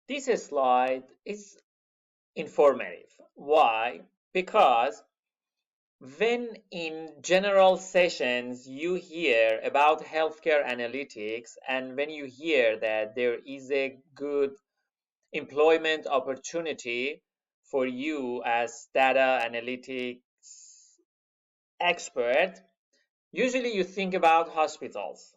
This slide is informative. Why? Because when in general sessions you hear about healthcare analytics, and when you hear that there is a good employment opportunity for you as data analytics expert, usually you think about hospitals.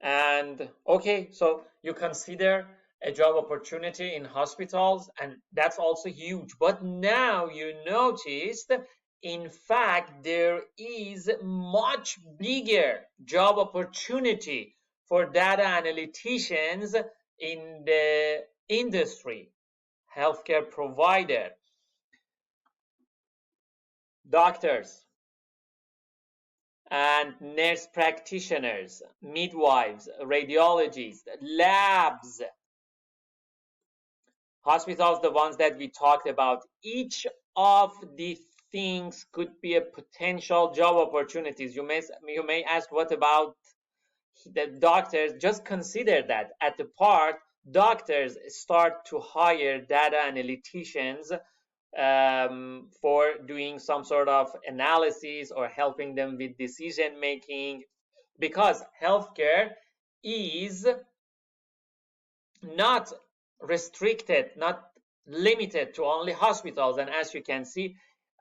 And okay, so you consider a job opportunity in hospitals, and that's also huge. But now you noticed, in fact, there is much bigger job opportunity for data analyticians in the industry, healthcare provider, doctors, and nurse practitioners, midwives, radiologists, labs, hospitals, the ones that we talked about. Each of the things could be a potential job opportunities. You may ask, what about the doctors? Just consider that at the part, doctors start to hire data analyticians for doing some sort of analysis or helping them with decision making, because healthcare is not restricted, not limited to only hospitals. And as you can see,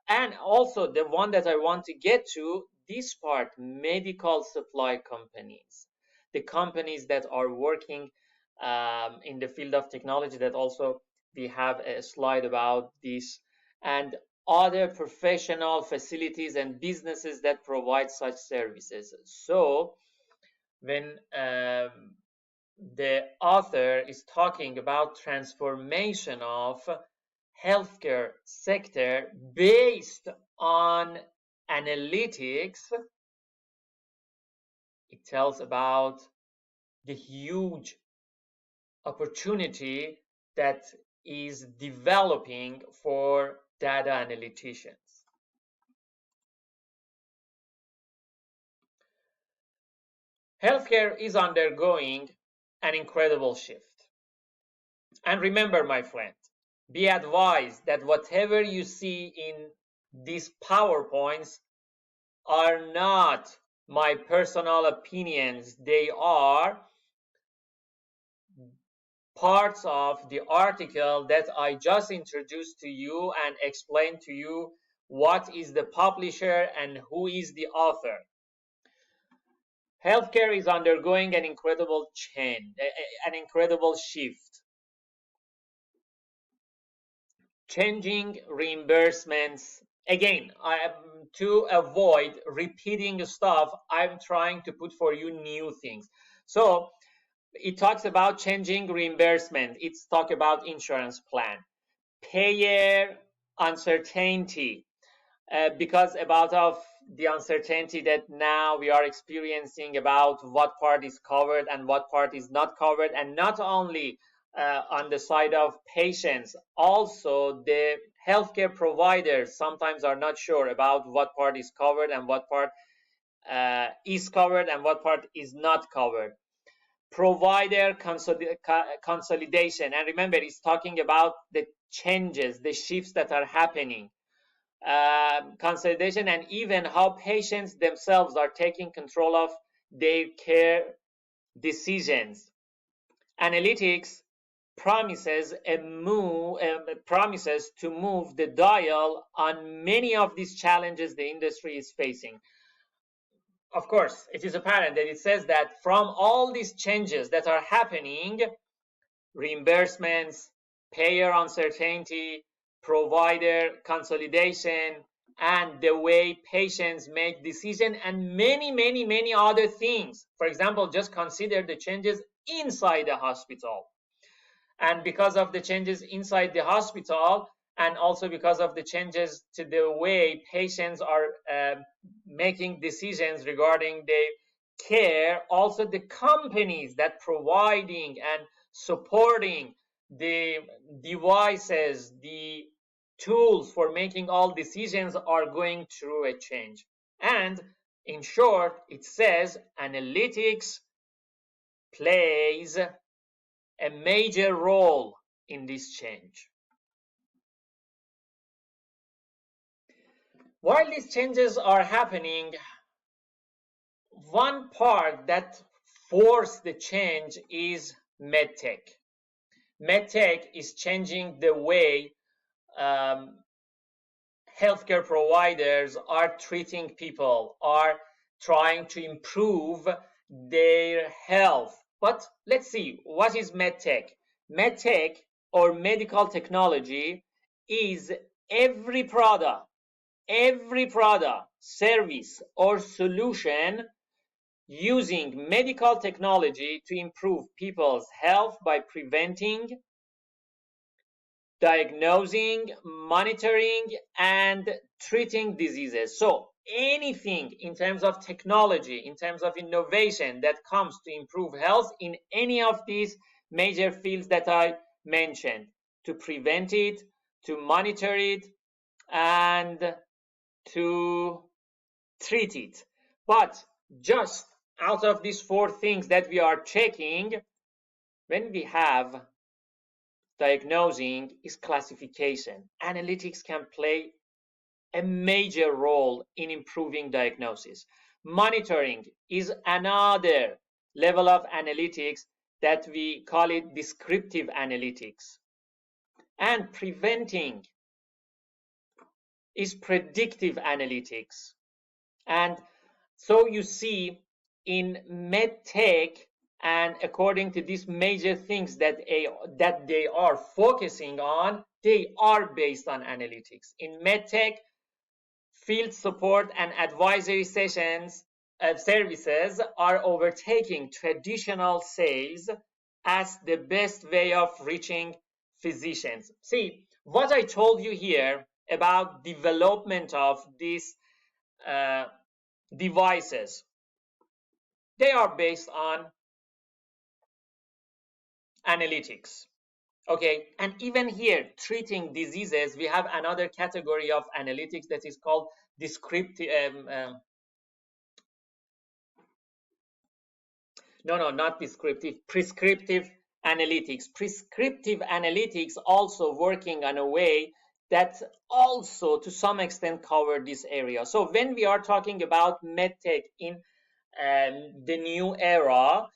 and also the one that I want to get to, this part, medical supply companies, the companies that are working in the field of technology, that also we have a slide about this, and other professional facilities and businesses that provide such services. So when the author is talking about transformation of healthcare sector based on analytics, it tells about the huge opportunity that is developing for data analyticians. Healthcare is undergoing an incredible shift. And remember, my friend, be advised that whatever you see in these PowerPoints are not my personal opinions. They are parts of the article that I just introduced to you and explained to you what is the publisher and who is the author. Healthcare is undergoing an incredible change, an incredible shift. Changing reimbursements. Again, to avoid repeating stuff, I'm trying to put for you new things. So it talks about changing reimbursement. It's talk about insurance plan, payer uncertainty, because about of the uncertainty that now we are experiencing about what part is covered and what part is not covered, and not only on the side of patients, also the healthcare providers sometimes are not sure about what part is covered and what part is covered and what part is not covered. Provider consolidation, and remember, it's talking about the changes, the shifts that are happening, consolidation, and even how patients themselves are taking control of their care decisions. Analytics promises promises to move the dial on many of these challenges the industry is facing. Of course, it is apparent that it says that from all these changes that are happening, reimbursements, payer uncertainty, provider consolidation, and the way patients make decisions, and many other things. For example, just consider the changes inside the hospital. And because of the changes inside the hospital, and also because of the changes to the way patients are making decisions regarding their care, also the companies that providing and supporting the devices, the tools for making all decisions are going through a change. And in short, it says analytics plays a major role in this change. While these changes are happening, one part that forced the change is medtech. Medtech is changing the way healthcare providers are treating people, are trying to improve their health. But let's see, what is medtech? Medtech, or medical technology, is every product, service, or solution using medical technology to improve people's health by preventing, diagnosing, monitoring, and treating diseases. So anything in terms of technology, in terms of innovation that comes to improve health in any of these major fields that I mentioned, to prevent it, to monitor it, and to treat it. But just out of these four things that we are checking, when we have diagnosing, is classification. Analytics can play a major role in improving diagnosis. Monitoring is another level of analytics that we call it descriptive analytics. And preventing is predictive analytics. And so you see, in medtech, and according to these major things that they are focusing on, they are based on analytics. In medtech, field support and advisory sessions services are overtaking traditional sales as the best way of reaching physicians. See, what I told you here about development of these devices, they are based on analytics. Okay, and even here, treating diseases, we have another category of analytics that is called descriptive. Not descriptive, prescriptive analytics. Prescriptive analytics also working on a way that also to some extent cover this area. So when we are talking about medtech in the new era,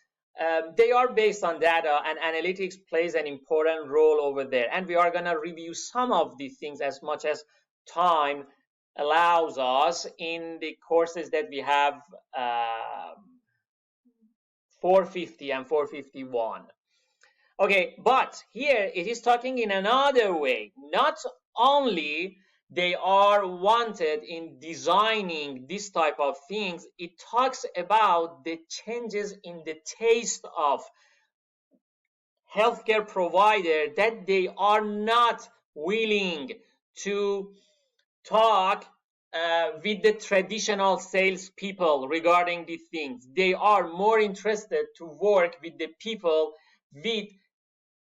they are based on data, and analytics plays an important role over there. And we are going to review some of these things as much as time allows us in the courses that we have 450 and 451. Okay, but here it is talking in another way. Not only they are wanted in designing this type of things, it talks about the changes in the taste of healthcare provider, that they are not willing to talk with the traditional salespeople regarding these things. They are more interested to work with the people with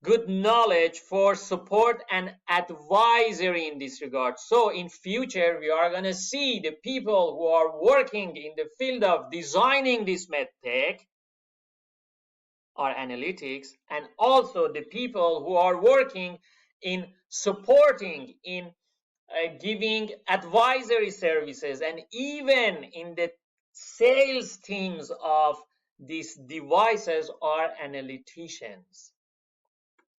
good knowledge for support and advisory in this regard. So in future, we are going to see the people who are working in the field of designing this medtech or analytics, and also the people who are working in supporting, in giving advisory services, and even in the sales teams of these devices are analyticians.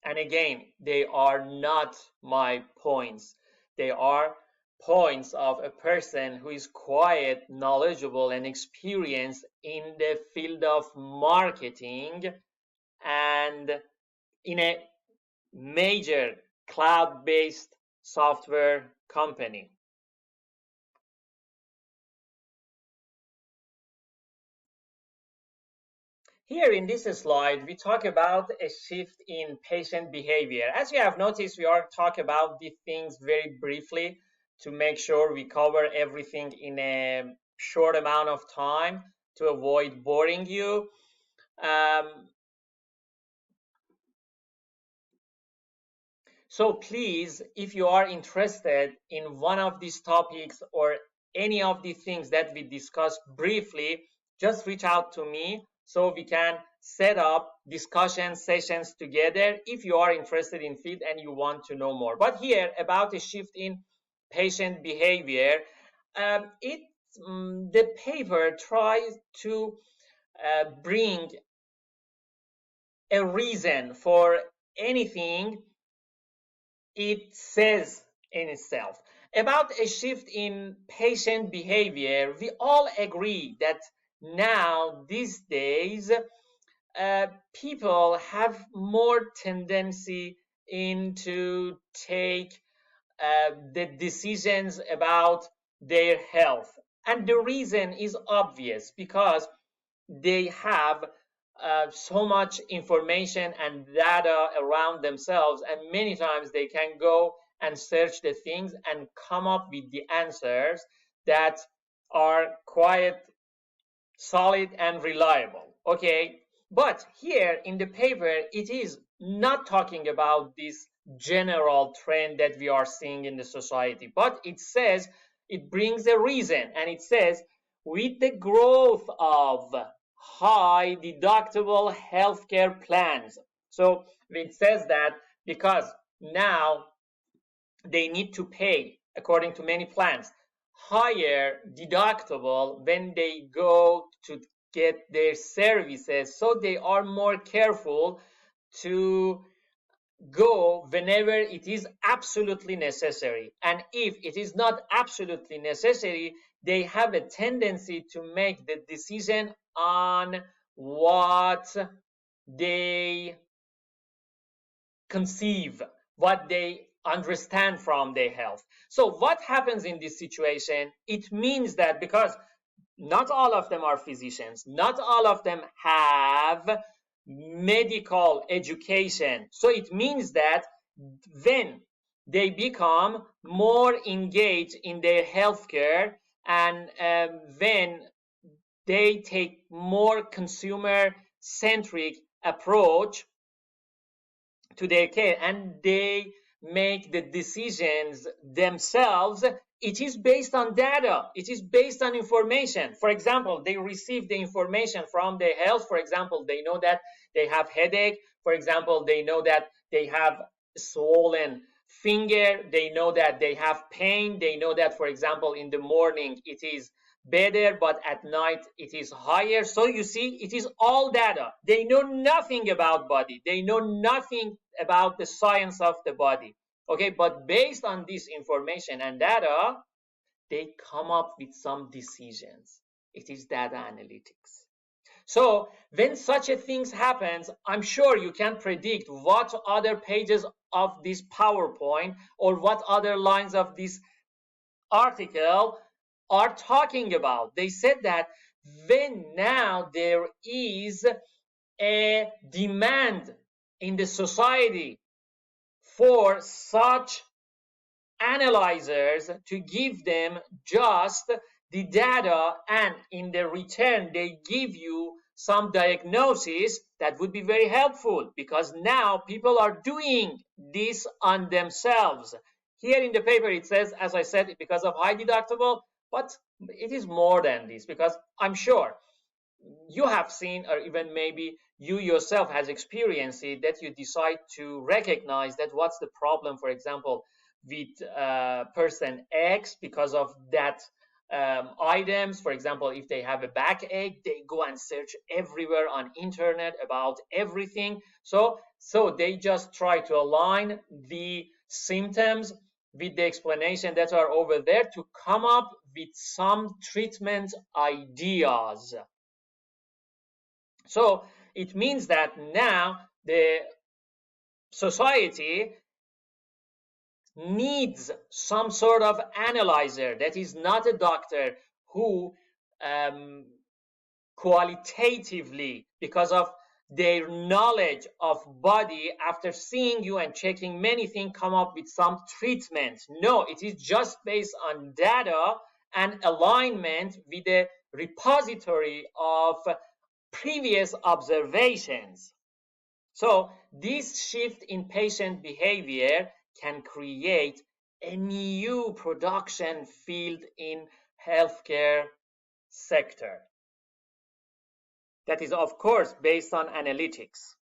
And again, they are not my points. They are points of a person who is quite knowledgeable and experienced in the field of marketing and in a major cloud-based software company. Here in this slide, we talk about a shift in patient behavior. As you have noticed, we are talking about these things very briefly to make sure we cover everything in a short amount of time to avoid boring you. So please, if you are interested in one of these topics or any of the things that we discussed briefly, just reach out to me so we can set up discussion sessions together if you are interested in field and you want to know more. But here about a shift in patient behavior, the paper tries to bring a reason for anything it says in itself. About a shift in patient behavior, we all agree that now, these days, people have more tendency into take the decisions about their health. And the reason is obvious, because they have so much information and data around themselves, and many times they can go and search the things and come up with the answers that are quite solid and reliable. Okay, but here in the paper it is not talking about this general trend that we are seeing in the society, but it says, it brings a reason, and it says, with the growth of high deductible healthcare plans. So it says that because now they need to pay, according to many plans, higher deductible when they go to get their services, so they are more careful to go whenever it is absolutely necessary. And if it is not absolutely necessary, they have a tendency to make the decision on what they conceive, what they understand from their health. So what happens in this situation? It means that because not all of them are physicians, not all of them have medical education. So it means that when they become more engaged in their healthcare, and when they take more consumer centric approach to their care, and they make the decisions themselves, it is based on data, it is based on information. For example, they receive the information from their health. For example, they know that they have headache. For example, they know that they have swollen finger. They know that they have pain. They know that, for example, in the morning it is better, but at night it is higher. So you see, it is all data. They know nothing about body. They know nothing about the science of the body. Okay, but based on this information and data, they come up with some decisions. It is data analytics. So when such a thing happens, I'm sure you can predict what other pages of this PowerPoint or what other lines of this article are talking about. They said that when now there is a demand in the society for such analyzers to give them just the data, and in the return they give you some diagnosis, that would be very helpful, because now people are doing this on themselves. Here in the paper it says, as I said, because of high deductible, but it is more than this, because I'm sure you have seen, or even maybe you yourself has experienced it, that you decide to recognize that what's the problem, for example, with person X, because of that items. For example, if they have a backache, they go and search everywhere on internet about everything. So they just try to align the symptoms with the explanation that are over there to come up with some treatment ideas. So it means that now the society needs some sort of analyzer that is not a doctor, who qualitatively, because of their knowledge of body, after seeing you and checking many things, come up with some treatment. No, it is just based on data and alignment with the repository of previous observations. So this shift in patient behavior can create a new production field in healthcare sector. that is, of course, based on analytics.